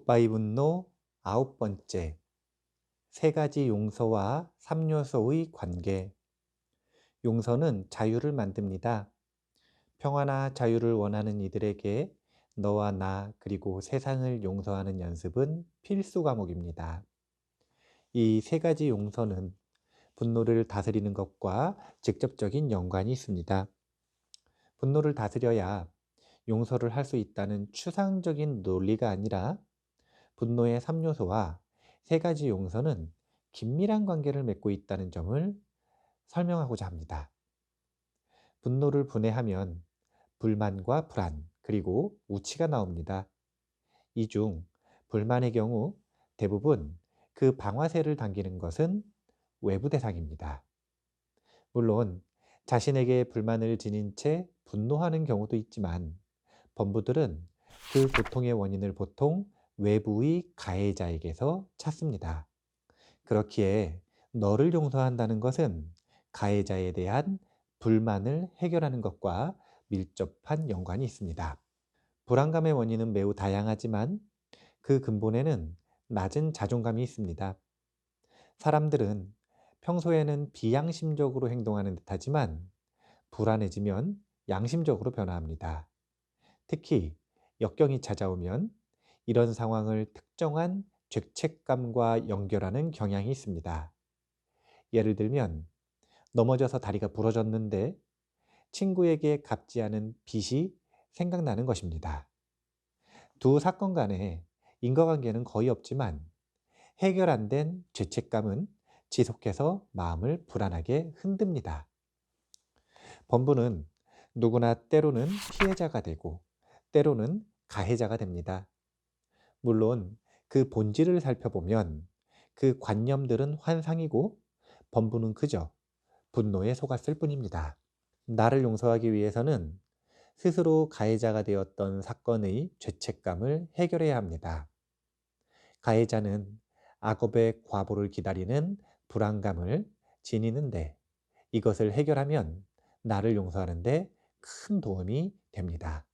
굿바이 분노 아홉 번째, 세 가지 용서와 3요소의 관계. 용서는 자유를 만듭니다. 평화나 자유를 원하는 이들에게 너와 나 그리고 세상을 용서하는 연습은 필수 과목입니다. 이 세 가지 용서는 분노를 다스리는 것과 직접적인 연관이 있습니다. 분노를 다스려야 용서를 할 수 있다는 추상적인 논리가 아니라 분노의 3요소와 세 가지 용서는 긴밀한 관계를 맺고 있다는 점을 설명하고자 합니다. 분노를 분해하면 불만과 불안, 그리고 우치가 나옵니다. 이 중 불만의 경우 대부분 그 방아쇠를 당기는 것은 외부 대상입니다. 물론 자신에게 불만을 지닌 채 분노하는 경우도 있지만 범부들은 그 고통의 원인을 보통 외부의 가해자에게서 찾습니다. 그렇기에 너를 용서한다는 것은 가해자에 대한 불만을 해결하는 것과 밀접한 연관이 있습니다. 불안감의 원인은 매우 다양하지만 그 근본에는 낮은 자존감이 있습니다. 사람들은 평소에는 비양심적으로 행동하는 듯하지만 불안해지면 양심적으로 변화합니다. 특히 역경이 찾아오면 이런 상황을 특정한 죄책감과 연결하는 경향이 있습니다. 예를 들면 넘어져서 다리가 부러졌는데 친구에게 갚지 않은 빚이 생각나는 것입니다. 두 사건 간에 인과관계는 거의 없지만 해결 안 된 죄책감은 지속해서 마음을 불안하게 흔듭니다. 범부는 누구나 때로는 피해자가 되고 때로는 가해자가 됩니다. 물론 그 본질을 살펴보면 그 관념들은 환상이고 범부는 그저 분노에 속았을 뿐입니다. 나를 용서하기 위해서는 스스로 가해자가 되었던 사건의 죄책감을 해결해야 합니다. 가해자는 악업의 과보를 기다리는 불안감을 지니는데 이것을 해결하면 나를 용서하는데 큰 도움이 됩니다.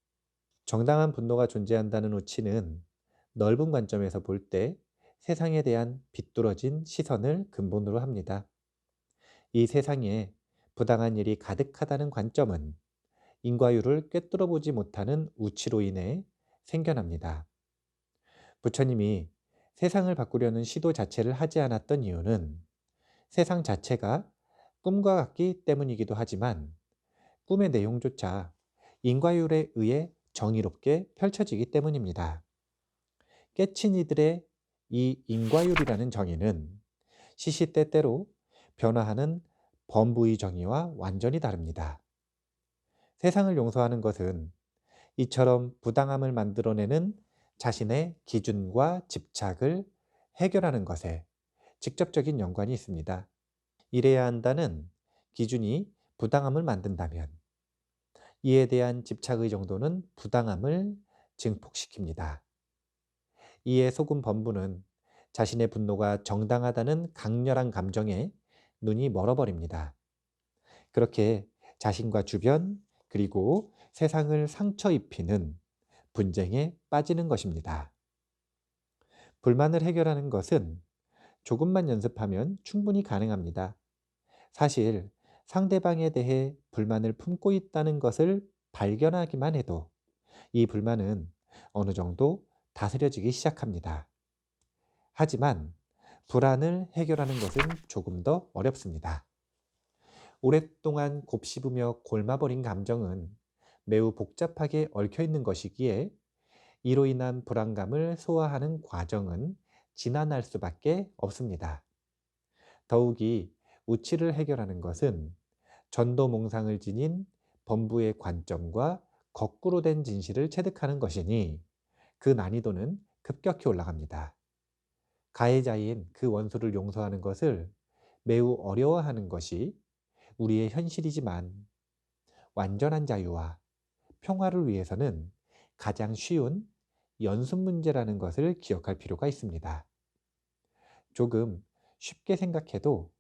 정당한 분노가 존재한다는 우치는 넓은 관점에서 볼 때 세상에 대한 비뚤어진 시선을 근본으로 합니다. 이 세상에 부당한 일이 가득하다는 관점은 인과율을 꿰뚫어 보지 못하는 우치로 인해 생겨납니다. 부처님이 세상을 바꾸려는 시도 자체를 하지 않았던 이유는 세상 자체가 꿈과 같기 때문이기도 하지만 꿈의 내용조차 인과율에 의해 정의롭게 펼쳐지기 때문입니다. 깨친 이들의 이 인과율이라는 정의는 시시때때로 변화하는 범부의 정의와 완전히 다릅니다. 세상을 용서하는 것은 이처럼 부당함을 만들어내는 자신의 기준과 집착을 해결하는 것에 직접적인 연관이 있습니다. 이래야 한다는 기준이 부당함을 만든다면 이에 대한 집착의 정도는 부당함을 증폭시킵니다. 이에 속은 범부는 자신의 분노가 정당하다는 강렬한 감정에 눈이 멀어버립니다. 그렇게 자신과 주변 그리고 세상을 상처 입히는 분쟁에 빠지는 것입니다. 불만을 해결하는 것은 조금만 연습하면 충분히 가능합니다. 사실 상대방에 대해 불만을 품고 있다는 것을 발견하기만 해도 이 불만은 어느 정도 다스려지기 시작합니다. 하지만 불안을 해결하는 것은 조금 더 어렵습니다. 오랫동안 곱씹으며 골마버린 감정은 매우 복잡하게 얽혀 있는 것이기에 이로 인한 불안감을 소화하는 과정은 지난할 수밖에 없습니다. 더욱이 우치를 해결하는 것은 전도몽상을 지닌 범부의 관점과 거꾸로 된 진실을 체득하는 것이니 그 난이도는 급격히 올라갑니다. 가해자인 그 원수를 용서하는 것을 매우 어려워하는 것이 우리의 현실이지만 완전한 자유와 평화를 위해서는 가장 쉬운 연습 문제라는 것을 기억할 필요가 있습니다. 조금 쉽게 생각해도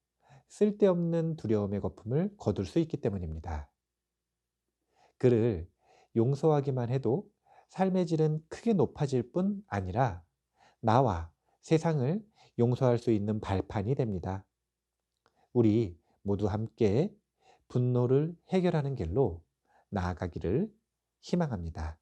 쓸데없는 두려움의 거품을 거둘 수 있기 때문입니다. 그를 용서하기만 해도 삶의 질은 크게 높아질 뿐 아니라 나와 세상을 용서할 수 있는 발판이 됩니다. 우리 모두 함께 분노를 해결하는 길로 나아가기를 희망합니다.